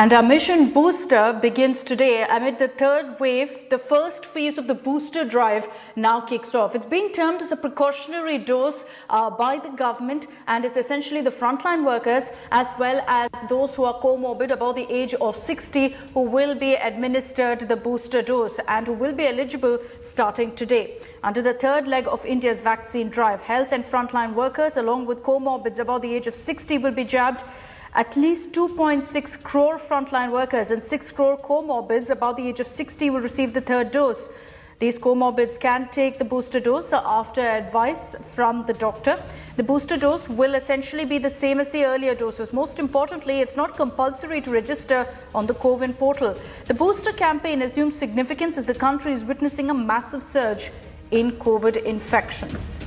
And our mission Booster begins today amid the third wave. The first phase of the booster drive now kicks off. It's being termed as a precautionary dose by the government, and it's essentially the frontline workers as well as those who are comorbid above the age of 60 who will be administered the booster dose and who will be eligible starting today. Under the third leg of India's vaccine drive, health and frontline workers along with comorbids above the age of 60 will be jabbed. At least 2.6 crore frontline workers and 6 crore comorbids above the age of 60 will receive the third dose. These comorbids can take the booster dose after advice from the doctor. The booster dose will essentially be the same as the earlier doses. Most importantly, it's not compulsory to register on the CoWIN portal. The booster campaign assumes significance as the country is witnessing a massive surge in COVID infections.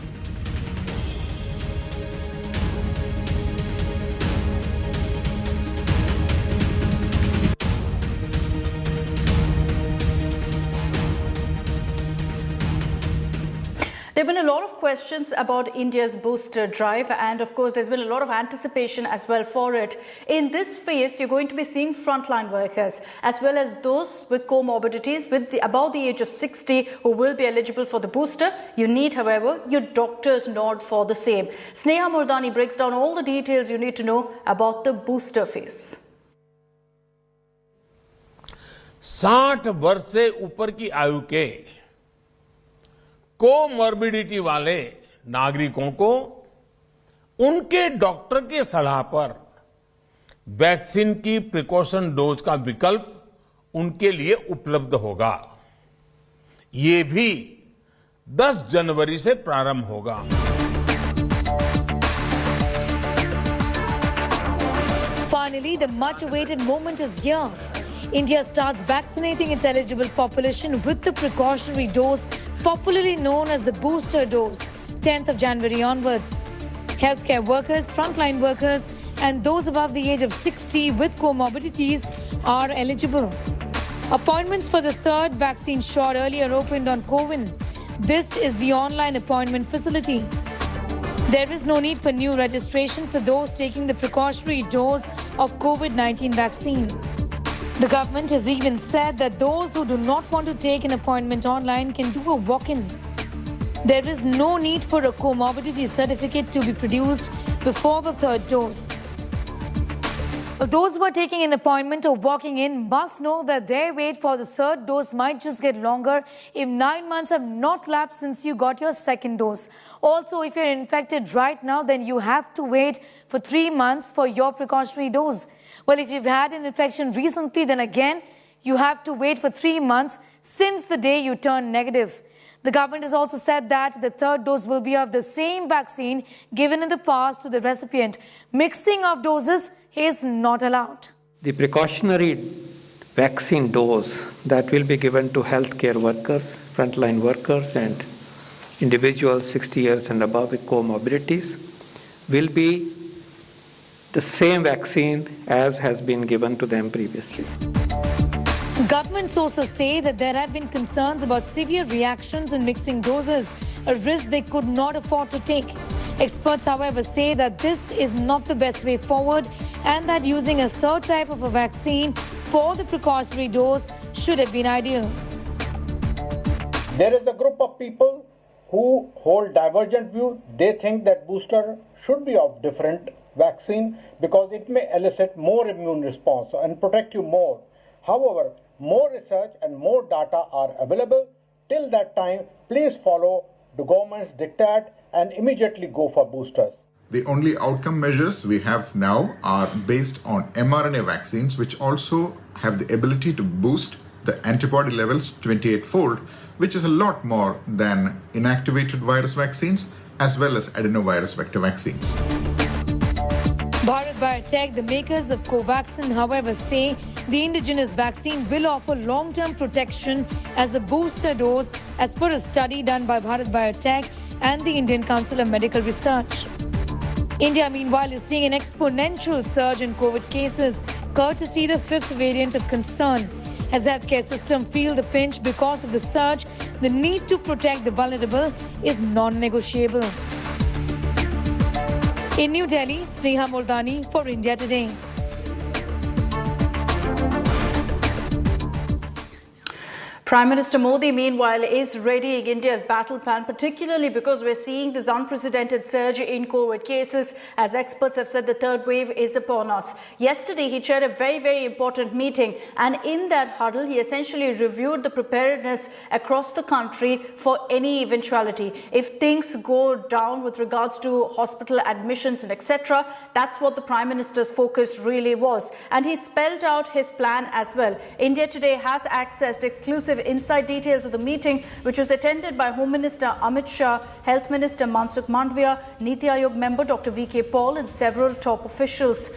There have been a lot of questions about India's booster drive, and of course there's been a lot of anticipation as well for it. In this phase, you're going to be seeing frontline workers as well as those with comorbidities above the age of 60 who will be eligible for the booster. You need, however, your doctor's nod for the same. Sneha Murdani breaks down all the details you need to know about the booster phase. 60 वर्ष से ऊपर की आयु के comorbidity वाले नागरिकों को उनके डॉक्टर की सलाह पर वैक्सीन की प्रिकॉशन डोज का विकल्प उनके लिए उपलब्ध होगा। ये भी 10 जनवरी से प्रारंभ होगा। Finally, the much-awaited moment is here. India starts vaccinating its eligible population with the precautionary dose, popularly known as the booster dose, 10th of January onwards. Healthcare workers, frontline workers, and those above the age of 60 with comorbidities are eligible. Appointments for the third vaccine shot earlier opened on CoWIN. This is the online appointment facility. There is no need for new registration for those taking the precautionary dose of COVID-19 vaccine. The government has even said that those who do not want to take an appointment online can do a walk-in. There is no need for a comorbidity certificate to be produced before the third dose. Those who are taking an appointment or walking in must know that their wait for the third dose might just get longer if 9 months have not lapsed since you got your second dose. Also, if you're infected right now, then you have to wait for 3 months for your precautionary dose. Well, if you've had an infection recently, then again, you have to wait for 3 months since the day you turned negative. The government has also said that the third dose will be of the same vaccine given in the past to the recipient. Mixing of doses is not allowed. The precautionary vaccine dose that will be given to healthcare workers, frontline workers, and individuals 60 years and above with comorbidities will be the same vaccine as has been given to them previously. Government sources say that there have been concerns about severe reactions in mixing doses, a risk they could not afford to take. Experts, however, say that this is not the best way forward and that using a third type of a vaccine for the precautionary dose should have been ideal. There is a group of people who hold divergent views. They think that booster should be of different vaccine because it may elicit more immune response and protect you more. However, more research and more data are available. Till that time, please follow the government's diktat and immediately go for boosters. The only outcome measures we have now are based on mRNA vaccines, which also have the ability to boost the antibody levels 28-fold, which is a lot more than inactivated virus vaccines as well as adenovirus vector vaccines. Bharat Biotech, the makers of Covaxin, however, say the indigenous vaccine will offer long-term protection as a booster dose as per a study done by Bharat Biotech and the Indian Council of Medical Research. India, meanwhile, is seeing an exponential surge in COVID cases, courtesy the fifth variant of concern. As healthcare system feel the pinch because of the surge, the need to protect the vulnerable is non-negotiable. In New Delhi, Sneha Murdani for India Today. Prime Minister Modi, meanwhile, is readying India's battle plan, particularly because we're seeing this unprecedented surge in COVID cases. As experts have said, the third wave is upon us. Yesterday, he chaired a very, very important meeting, and in that huddle, he essentially reviewed the preparedness across the country for any eventuality. If things go down with regards to hospital admissions and etc., that's what the Prime Minister's focus really was. And he spelled out his plan as well. India Today has accessed exclusive inside details of the meeting, which was attended by Home Minister Amit Shah, Health Minister Mansukh Mandavia, Niti Aayog member Dr. V.K. Paul and several top officials.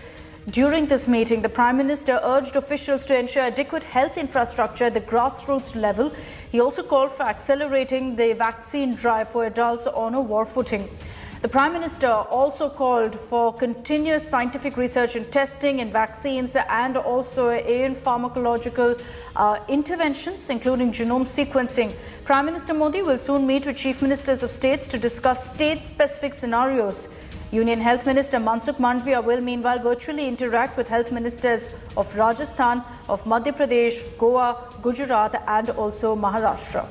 During this meeting, the Prime Minister urged officials to ensure adequate health infrastructure at the grassroots level. He also called for accelerating the vaccine drive for adults on a war footing. The Prime Minister also called for continuous scientific research and testing in vaccines and also in pharmacological interventions, including genome sequencing. Prime Minister Modi will soon meet with Chief Ministers of States to discuss state-specific scenarios. Union Health Minister Mansukh Mandavia will meanwhile virtually interact with Health Ministers of Rajasthan, of Madhya Pradesh, Goa, Gujarat and also Maharashtra.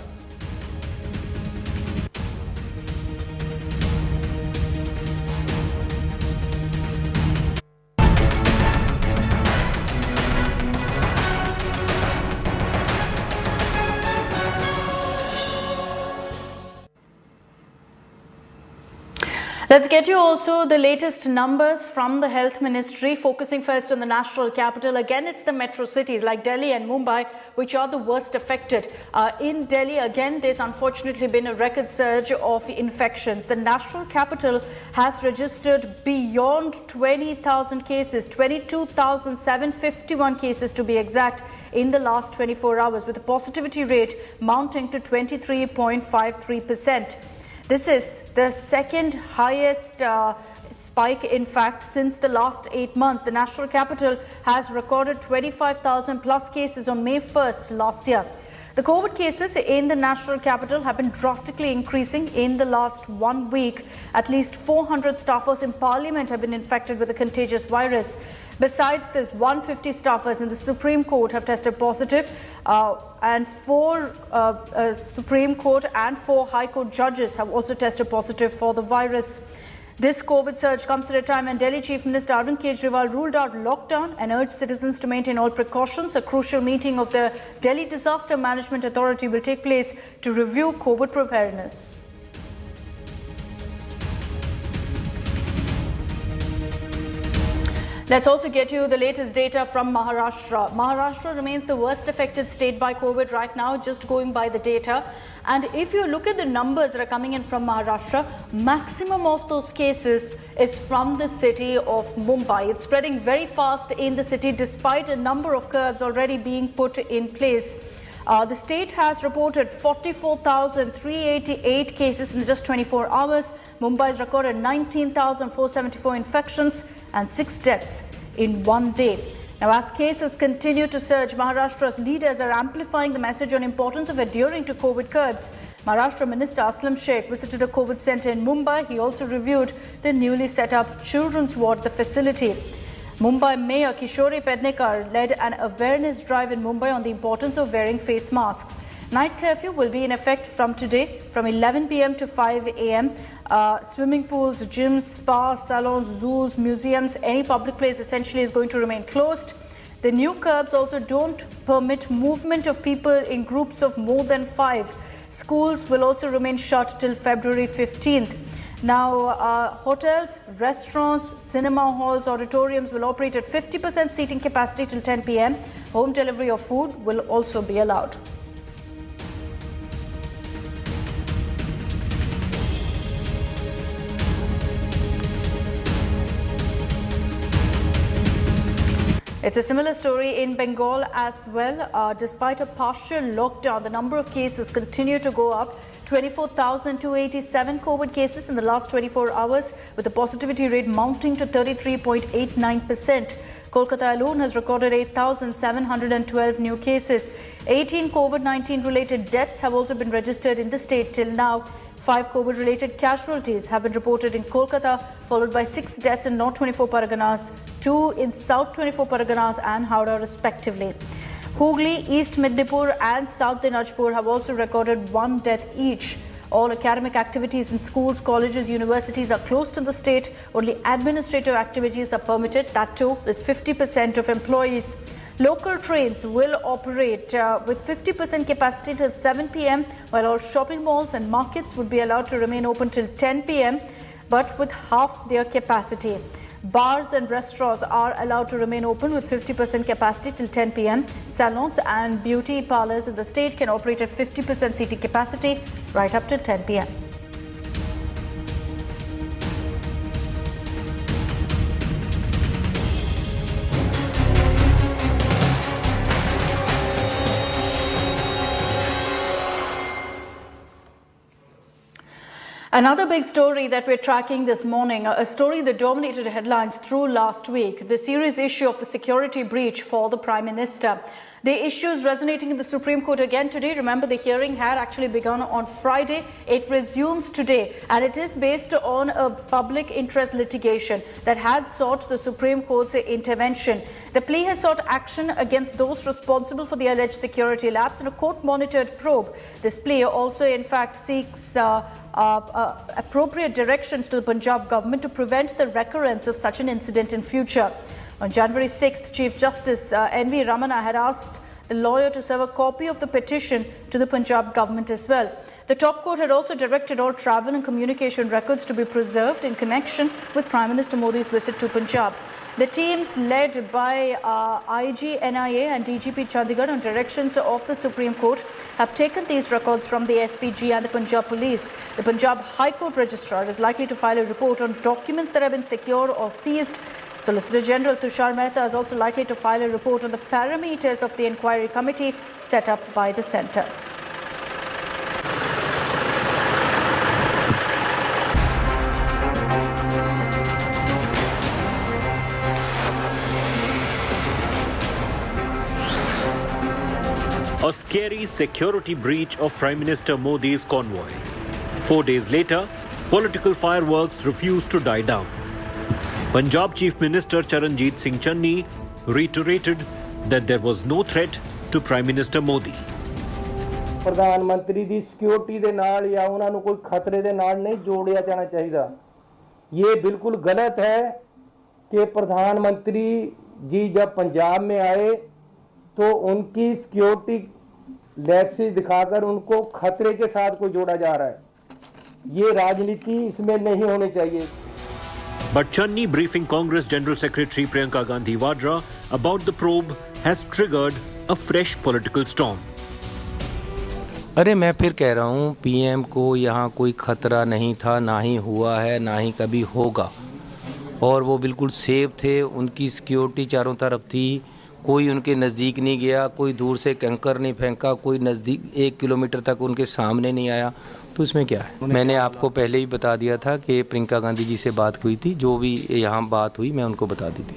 Let's get you also the latest numbers from the Health Ministry, focusing first on the national capital. Again, it's the metro cities like Delhi and Mumbai which are the worst affected. In Delhi, again, there's unfortunately been a record surge of infections. The national capital has registered beyond 20,000 cases, 22,751 cases to be exact, in the last 24 hours, with a positivity rate mounting to 23.53%. This is the second highest spike, in fact, since the last 8 months. The national capital has recorded 25,000 plus cases on May 1st last year. The COVID cases in the national capital have been drastically increasing in the last 1 week. At least 400 staffers in Parliament have been infected with the contagious virus. Besides this, 150 staffers in the Supreme Court have tested positive, and 4 Supreme Court and 4 High Court judges have also tested positive for the virus. This COVID surge comes at a time when Delhi Chief Minister Arvind Kejriwal ruled out lockdown and urged citizens to maintain all precautions. A crucial meeting of the Delhi Disaster Management Authority will take place to review COVID preparedness. Let's also get you the latest data from Maharashtra. Maharashtra remains the worst affected state by COVID right now, just going by the data. And if you look at the numbers that are coming in from Maharashtra, maximum of those cases is from the city of Mumbai. It's spreading very fast in the city despite a number of curbs already being put in place. The state has reported 44,388 cases in just 24 hours. Mumbai has recorded 19,474 infections and 6 deaths in 1 day. Now, as cases continue to surge, Maharashtra's leaders are amplifying the message on importance of adhering to COVID curbs. Maharashtra Minister Aslam Sheikh visited a COVID center in Mumbai. He also reviewed the newly set up children's ward at the facility. Mumbai Mayor Kishori Pednekar led an awareness drive in Mumbai on the importance of wearing face masks. Night curfew will be in effect from today from 11 p.m. to 5 a.m. Swimming pools, gyms, spas, salons, zoos, museums, any public place essentially is going to remain closed. The new curbs also don't permit movement of people in groups of more than 5. Schools will also remain shut till February 15th. Now, hotels, restaurants, cinema halls, auditoriums will operate at 50% seating capacity till 10 p.m. Home delivery of food will also be allowed. It's a similar story in Bengal as well. Despite a partial lockdown, the number of cases continue to go up. 24,287 COVID cases in the last 24 hours, with the positivity rate mounting to 33.89%. Kolkata alone has recorded 8,712 new cases. 18 COVID-19 related deaths have also been registered in the state till now. 5 COVID-related casualties have been reported in Kolkata, followed by 6 deaths in North 24 Parganas, 2 in South 24 Parganas and Howrah respectively. Hooghly, East Midnapore and South Dinajpur have also recorded 1 death each. All academic activities in schools, colleges, universities are closed in the state. Only administrative activities are permitted, that too with 50% of employees. Local trains will operate with 50% capacity till 7 p.m, while all shopping malls and markets would be allowed to remain open till 10 p.m, but with half their capacity. Bars and restaurants are allowed to remain open with 50% capacity till 10 p.m. Salons and beauty parlors in the state can operate at 50% seating capacity right up till 10 p.m. Another big story that we're tracking this morning, a story that dominated headlines through last week, the serious issue of the security breach for the Prime Minister. The issue is resonating in the Supreme Court again today. Remember, the hearing had actually begun on Friday. It resumes today, and it is based on a public interest litigation that had sought the Supreme Court's intervention. The plea has sought action against those responsible for the alleged security lapse in a court-monitored probe. This plea also, in fact, seeks appropriate directions to the Punjab government to prevent the recurrence of such an incident in future. On January 6th, Chief Justice N.V. Ramana had asked the lawyer to serve a copy of the petition to the Punjab government as well. The top court had also directed all travel and communication records to be preserved in connection with Prime Minister Modi's visit to Punjab. The teams led by IG, NIA and DGP Chandigarh on directions of the Supreme Court have taken these records from the SPG and the Punjab Police. The Punjab High Court Registrar is likely to file a report on documents that have been secured or seized. Solicitor General Tushar Mehta is also likely to file a report on the parameters of the inquiry committee set up by the centre. A scary security breach of Prime Minister Modi's convoy. 4 days later, political fireworks refused to die down. Punjab Chief Minister Charanjit Singh Channi reiterated that there was no threat to Prime Minister Modi. ਪ੍ਰਧਾਨ ਮੰਤਰੀ ਦੀ security ਦੇ ਨਾਲ ਜਾਂ ਉਹਨਾਂ ਨੂੰ ਕੋਈ ਖਤਰੇ ਦੇ ਨਾਲ ਨਹੀਂ ਜੋੜਿਆ ਜਾਣਾ ਚਾਹੀਦਾ। ये बिल्कुल गलत है कि प्रधानमंत्री जी जब पंजाब में आए तो उनकी सिक्योरिटी लैप्सेस दिखाकर उनको खतरे के साथ को जोड़ा जा रहा है। ये राजनीति इसमें नहीं होनी चाहिए। But Channi briefing Congress General Secretary Priyanka Gandhi Vadra about the probe has triggered a fresh political storm. अरे मैं फिर कह रहा हूँ पीएम को यहाँ कोई खतरा नहीं था, ना ही हुआ है, ना ही कभी होगा और वो बिल्कुल सेफ थे। उनकी सिक्योरिटी चारों तरफ थी, कोई उनके नज़दीक नहीं गया, कोई दूर से कंकर नहीं फेंका, कोई नज़दीक 1 किलोमीटर तक उनके सामने नहीं आया। तो इसमें क्या है? मैंने आपको पहले ही बता दिया था कि प्रियंका गांधी जी से बात हुई थी, जो भी यहाँ बात हुई मैं उनको बता दी थी।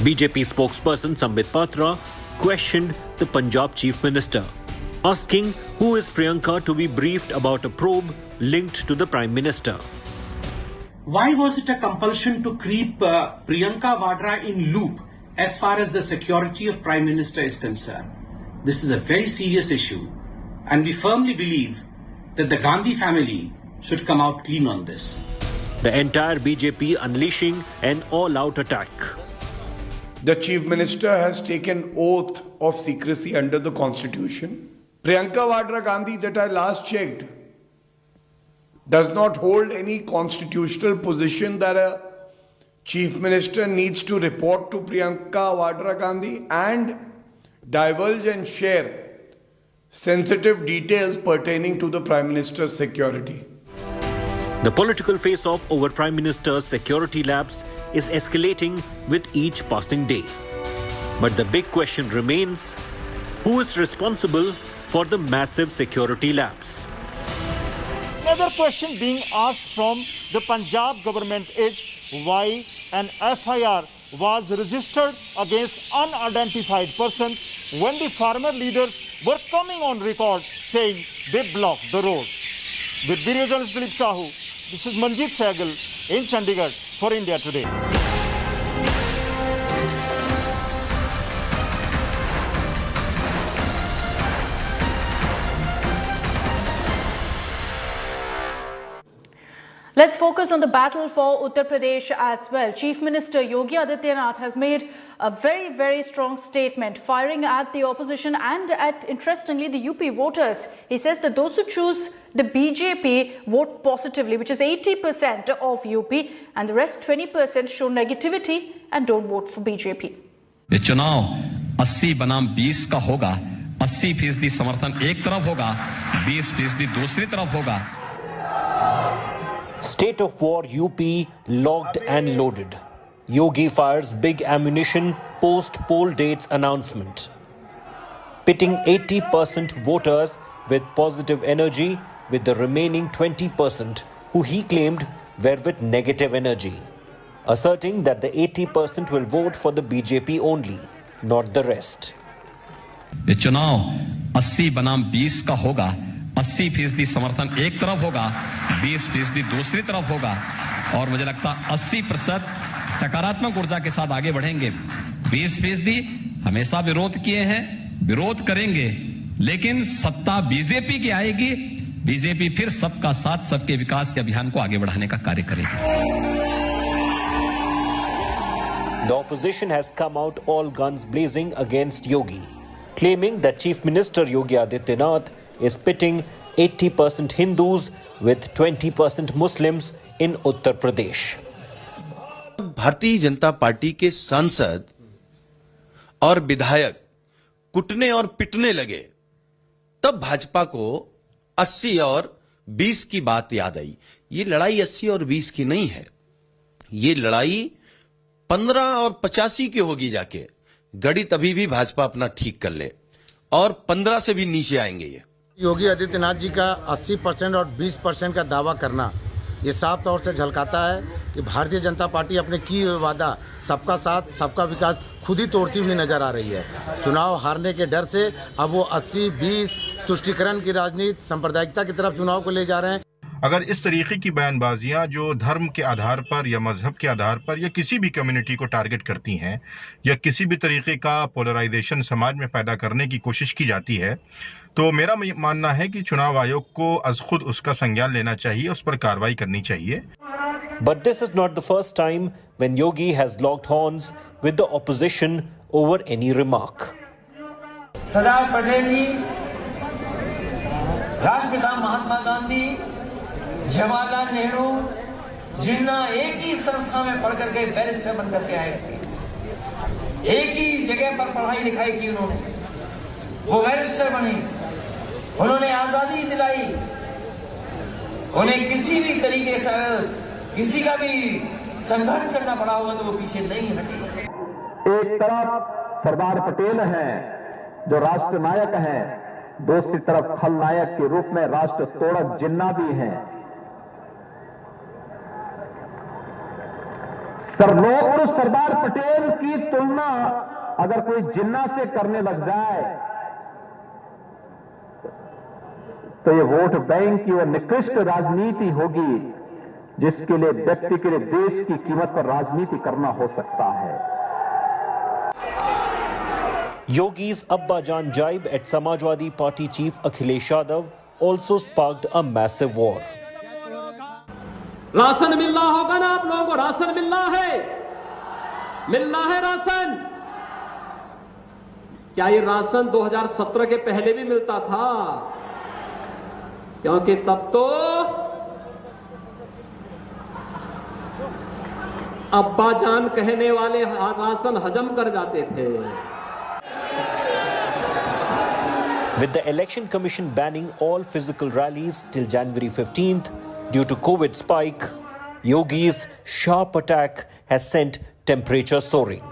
BJP spokesperson Sambit Patra questioned the Punjab Chief Minister, asking who is Priyanka to be briefed about a probe linked to the Prime Minister. Why was it a compulsion to keep Priyanka Vadra in loop as far as the security of Prime Minister is concerned? This is a very serious issue, and we firmly believe that the Gandhi family should come out clean on this. The entire BJP unleashing an all-out attack. The Chief Minister has taken oath of secrecy under the Constitution. Priyanka Vadra Gandhi, that I last checked, does not hold any constitutional position that a Chief Minister needs to report to Priyanka Vadra Gandhi and divulge and share sensitive details pertaining to the Prime Minister's security. The political face-off over Prime Minister's security lapse is escalating with each passing day. But the big question remains, who is responsible for the massive security lapse? Another question being asked from the Punjab government is why an FIR was registered against unidentified persons when the farmer leaders were coming on record saying they blocked the road. With video journalist Dilip Sahu, this is Manjeet Sehgal in Chandigarh for India Today. Let's focus on the battle for Uttar Pradesh as well. Chief Minister Yogi Adityanath has made a very, very strong statement, firing at the opposition and at, interestingly, the UP voters. He says that those who choose the BJP vote positively, which is 80% of UP, and the rest 20% show negativity and don't vote for BJP. ये चुनाव 80 बनाम 20 का होगा। 80% समर्थन एक तरफ होगा, 20% दूसरी तरफ होगा। State of war UP locked and loaded. Yogi fires big ammunition post poll dates announcement. Pitting 80% voters with positive energy with the remaining 20% who he claimed were with negative energy. Asserting that the 80% will vote for the BJP only, not the rest. ये चुनाव 80 बनाम 20 का होगा। 80% समर्थन एक तरफ होगा, 20% दूसरी तरफ होगा और मुझे लगता 80% सकारात्मक ऊर्जा के साथ आगे बढ़ेंगे। 20% हमेशा विरोध किए हैं, विरोध करेंगे, लेकिन सत्ता बीजेपी की आएगी। बीजेपी फिर सबका साथ सबके विकास के अभियान को आगे बढ़ाने का कार्य करेगी। The opposition has come out all guns blazing against Yogi, claiming that Chief Minister Yogi Adityanath is pitting 80% Hindus with 20% Muslims in Uttar Pradesh. Bharatiya Janata party के सांसद और विधायक कुटने और पिटने लगे, तब भाजपा को 80 और 20 की बात याद आई। ये लड़ाई 80 और 20 की नहीं है, ये लड़ाई 15 और 85 की होगी। जाके गणित अभी भी भाजपा अपना ठीक कर ले और 15 से भी नीचे आएंगे। ये योगी आदित्यनाथ जी का 80% और 20% का दावा करना ये साफ तौर से झलकाता है कि भारतीय जनता पार्टी अपने किए हुए वादा सबका साथ सबका विकास खुद ही तोड़ती हुई नजर आ रही है। चुनाव हारने के डर से अब वो 80-20 तुष्टीकरण की राजनीति, सांप्रदायिकता की तरफ चुनाव को ले जा रहे हैं। अगर इस तरीके की बयानबाजियां जो धर्म के आधार पर या मजहब के आधार पर या किसी भी कम्युनिटी को टारगेट करती हैं या किसी भी तरीके का पोलराइजेशन समाज में पैदा करने की कोशिश की जाती है, तो मेरा मानना है कि चुनाव आयोग को अज खुद उसका संज्ञान लेना चाहिए, उस पर कार्रवाई करनी चाहिए। But this is not the first time when Yogi has locked horns with the opposition over any remark. Sardar Patel जी, राष्ट्रपिता महात्मा गांधी, जवाहरलाल नेहरू, जिन्ना एक ही संस्था में पढ़ करके बैरिस्टर बन करके आए थे। एक ही जगह पर पढ़ाई लिखाई की उन्होंने, वो बैरिस्टर बने, उन्होंने आजादी दिलाई। उन्हें किसी भी तरीके से किसी का भी संघर्ष करना पड़ा होगा तो वो पीछे नहीं हटे। एक तरफ सरदार पटेल हैं जो राष्ट्र नायक हैं, दूसरी तरफ खलनायक के रूप में राष्ट्र तोड़क जिन्ना भी हैं। सरदार पटेल की तुलना अगर कोई जिन्ना से करने लग जाए तो ये वोट बैंक की और निकृष्ट राजनीति होगी, जिसके लिए व्यक्ति के लिए देश की कीमत पर राजनीति करना हो सकता है। Yogi's Abbajan jibe at Samajwadi Party chief Akhilesh Yadav also sparked a massive war. Ration मिलना होगा ना आप लोगों को? राशन मिलना है राशन। क्या ये राशन 2017 के पहले भी मिलता था? क्योंकि तब तो अब्बा जान कहने वाले राशन हजम कर जाते थे। With the Election Commission banning all physical rallies till January 15th due to COVID spike, Yogi's sharp attack has sent temperature soaring.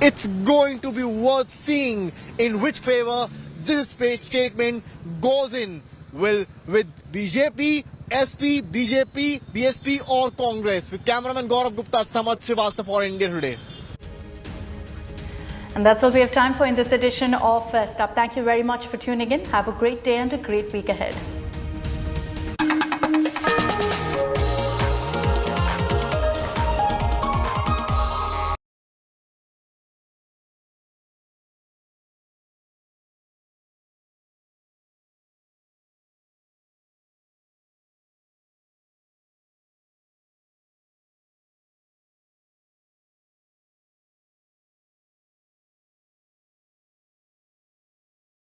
It's going to be worth seeing in which favor this statement goes in. Will with BJP, SP, BJP, BSP or Congress? With cameraman Gaurav Gupta, Samad Srivastava for India Today. And that's all we have time for in this edition of First Up. Thank you very much for tuning in. Have a great day and a great week ahead.